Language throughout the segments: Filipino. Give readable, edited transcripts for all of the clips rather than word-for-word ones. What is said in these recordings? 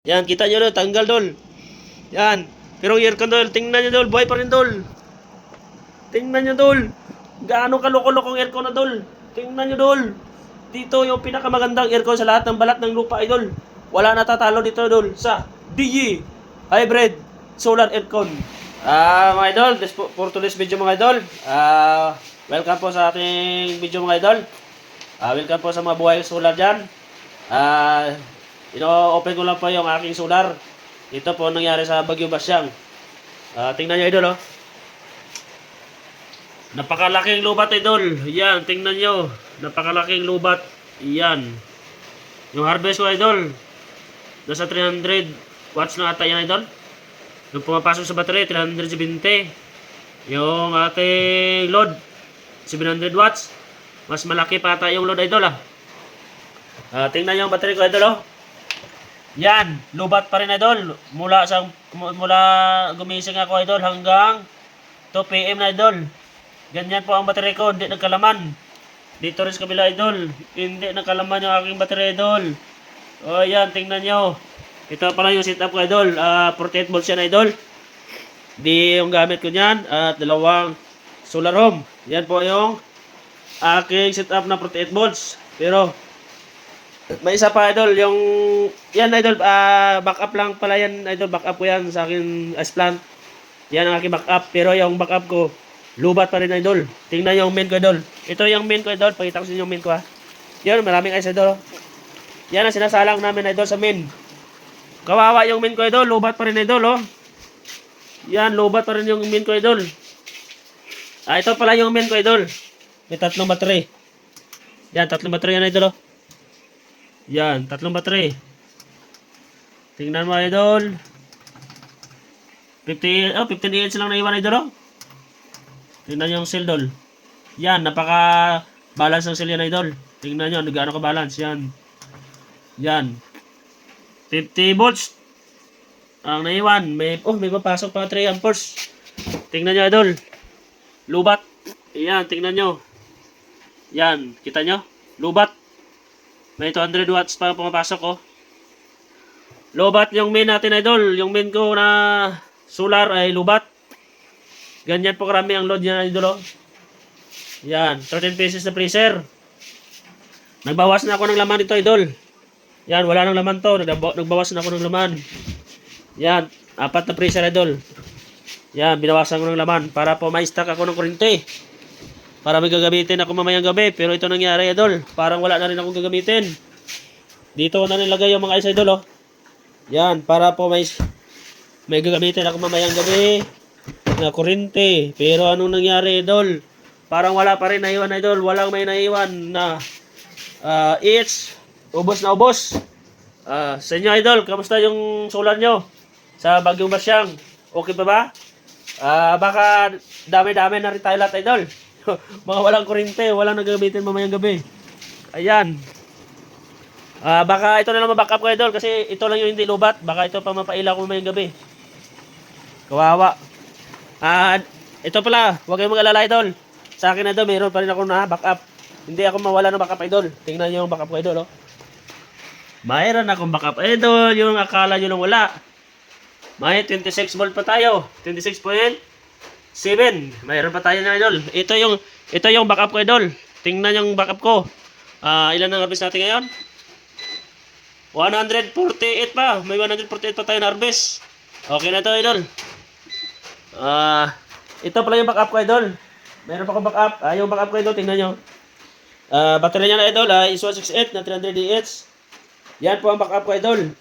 Yan, kita nyo dol, tanggal dol. Yan. Pero yung aircon dol, tingnan nyo dol, buhay pa rin dol. Tingnan nyo dol. Gaano kaloko-lokong aircon na dol. Tingnan nyo dol. Dito yung pinakamagandang aircon sa lahat ng balat ng lupa idol. Wala natatalo dito dol sa DG Hybrid Solar Aircon. Mga idol, for today's video mga idol. Welcome po sa ating video mga idol. Welcome po sa mga buhay solar dyan. Ino-open ko lang po yung aking solar. Ito po nangyari sa Bagyo Basyang. Tingnan nyo idol oh. Napakalaking lubat idol. Yan, tingnan nyo. Napakalaking lubat. Yan. Yung harvest ko idol. Nasa 300 watts na ata yan idol. Yung pumapasok sa battery 320. Yung ating load 700 watts. Mas malaki pa ata yung load idol ah. Tingnan nyo yung battery ko idol oh. Yan, lubat pa rin idol. Mula gumising ako idol hanggang 2 PM na idol. Ganyan po ang battery ko, hindi nagkalaman. Dito rin sa kabila idol, hindi nagkalaman yung aking battery idol. O yan, tingnan nyo. Ito pala yung setup ko idol, 48 volts yan idol. Di yung gamit ko niyan, at dalawang solar home. Yan po yung aking setup na 48 volts. Pero may isa pa idol, yung yan idol, backup lang pala yan idol, backup ko yan sa akin ice plant. Yan ang aking backup, pero yung backup ko lubat pa rin idol. Tingnan yung main ko idol. Ito yung main ko idol, pakita ko sa inyo yung main ko ha. Yan, maraming ice idol. Yan ang sinasalang namin idol sa main. Kawawa yung main ko idol, lubat pa rin idol oh. Yan, lubat pa rin yung main ko idol. Ito pala yung main ko idol. May tatlong battery. Yan, tatlong battery yan idol oh. Yan, tatlong battery. Tingnan mo idol. 15 inch lang naiwan idol oh. Tingnan yung cell dol. Yan, napaka-balance ng cell yan idol. Tingnan nyo, gaano ka-balance. Yan. Yan. 50 volts. Ang naiwan. May papasok pa 3 amperes. Tingnan nyo idol. Lubat. Yan, tingnan nyo. Yan, kita nyo? Lubat. May 200 watts pa pumapasok oh. Lubat yung main natin idol. Yung main ko na solar ay lubat. Ganyan po karami ang load niya idol oh. Yan, 13 pieces na freezer. Nagbawas na ako ng laman dito idol. Yan, wala nang laman to. Nagbawas na ako ng laman. Yan, 4 na freezer idol. Yan, binawasan ko ng laman para po ma-stack ako ng kuryente. Para may gagamitin ako mamayang gabi. Pero ito nangyari idol, parang wala na rin akong gagamitin. Dito ko na nilagay yung mga ice idol oh. Yan, para po may gagamitin ako mamayang gabi na kuryente. Pero anong nangyari idol? Parang wala pa rin naiwan idol. Walang may naiwan na ubos na ubos. Sa inyo idol, kamusta yung solar nyo sa Bagyong Basyang? Okay pa ba? Baka dami-dami na rin tayo lahat idol. Mga walang kuryente, walang nagagamitin mamayang gabi. Ayan. Baka ito na lang mabackup ko idol kasi ito lang yung hindi lubat. Baka ito pa mapailaw ko mamayang gabi. Kawawa. Ito pala, huwag kayong mag-alala idol. Sa akin idol, mayroon pa rin ako na backup. Hindi ako mawala ng backup idol. Tingnan nyo yung backup ko idol oh. Mayroon akong backup idol. Yung akala nyo lang wala. May 26 volt pa tayo. 26.7. Mayroon pa tayo na idol. Ito yung backup ko idol. Tingnan yung backup ko. Ilan ang harvest natin ngayon? 148 pa. May 148 pa tayo na harvest. Okay na ito idol. Ito pala yung backup ko idol. Meron pa akong backup. Yung backup ko idol, tingnan nyo. Battery niya na idol is 168 na 300 DH. Yan po ang backup ko idol.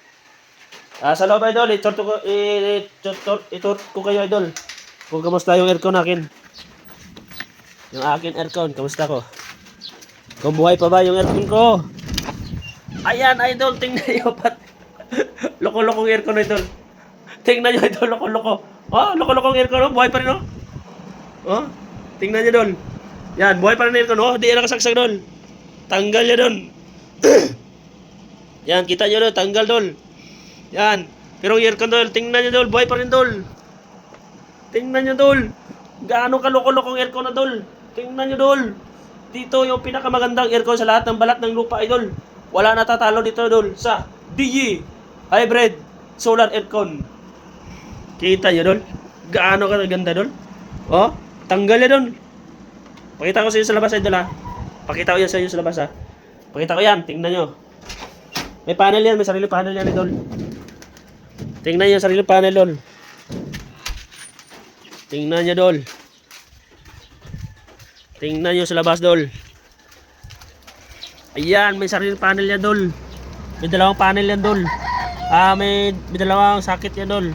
Sa loob idol, itur ko kayo idol. Kung kamusta yung aircon akin. Yung akin aircon, kamusta ko? Kung buhay pa ba yung aircon ko? Ayan idol, tingnan nyo pat. Loko-lokong aircon idol. Tingnan nyo idol, loko-loko. Loko-lokong aircon, buhay pa rin tingnan nyo idol. Yan, buhay pa rin aircon di yan nakasaksak idol. Tanggal nyo idol. Yan, kita nyo idol, tanggal idol. Yan, pero yung aircon idol, tingnan nyo idol, buhay pa rin idol. Tingnan nyo idol. Gaano ka loko-lokong aircon idol. Tingnan nyo idol. Dito yung pinakamagandang aircon sa lahat ng balat ng lupa idol. Wala natatalo dito idol sa DG Hybrid solar aircon. Kita nyo, Dol? Gaano ka ganda, Dol? Oh, tanggal yan, Dol. Pakita ko sa inyo sa labas, Idol, ha? Pakita ko yan sa inyo sa labas, ha? Pakita ko yan, tingnan nyo. May panel yan, may sarili panel yan, Idol. Tingnan nyo sarili panel, Dol. Tingnan nyo, Dol. Tingnan nyo sa labas, Dol. Ayan, may sarili panel yan, Dol. May dalawang panel yan, Dol. May dalawang sakit yan, Dol.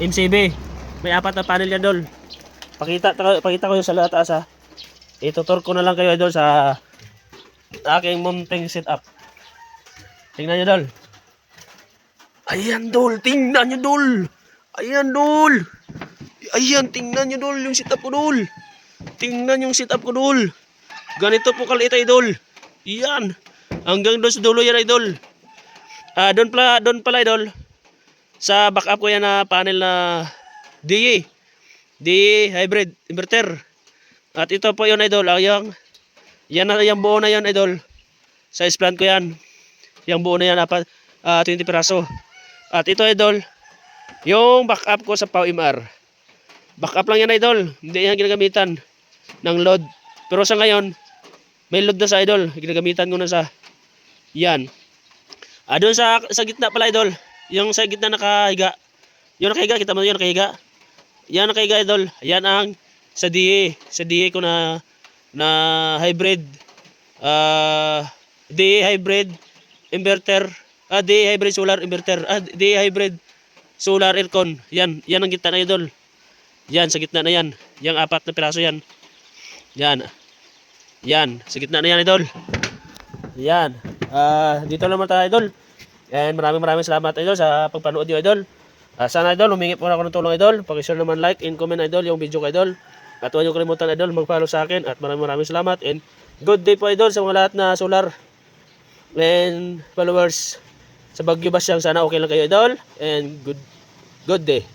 MCB. May 4 na panel yan, Dol. Pakita ko yung sa taas, ha. Itutur ko na lang kayo, Idol, sa aking mounting setup. Tingnan nyo, Dol. Ayan, Dol. Tingnan nyo, Dol. Ayan, Dol. Ayan, tingnan nyo, Dol. Yung setup ko, Dol. Tingnan yung setup ko, Dol. Ganito po kaliit, Idol. Yan. Hanggang doon sa dulo yan, Idol. Doon pala, Idol. Sa backup ko yan na panel na DE hybrid inverter. At ito po yun, Idol. Yan yung buo na yan, Idol. Sa plan ko yan. Yung buo na yan, 20 piraso. At ito, Idol, yung backup ko sa PowMR. Backup lang yan, Idol. Hindi yan ginagamitan ng load. Pero sa ngayon, may load na sa, Idol. Ginagamitan ko na sa yan. Doon sa gitna pala, Idol. Yung sa gitna nakahiga. Yung nakahiga, kita mo yung nakahiga. Yan nakahiga, Idol. Yan ang sa DE. Sa DE ko na hybrid. DE hybrid inverter. DE hybrid solar inverter. DE hybrid solar aircon. Yan ang gitna na, Idol. Yan, sa gitna na yan. Yang 4 na piraso yan. Yan. Yan, sa gitna na yan, Idol. Yan. Dito naman tayo, Idol. And maraming salamat, Idol, sa pagpanood niyo, Idol. Sana, Idol, humingi po ako ng tulong, Idol. Paki-share naman, like, and comment, Idol, yung video ko, Idol. At huwag niyo kalimutan, Idol, mag-follow sa akin. At maraming salamat. And good day po, Idol, sa mga lahat na solar and followers sa Baguio Basyang. Sana okay lang kayo, Idol. And good day.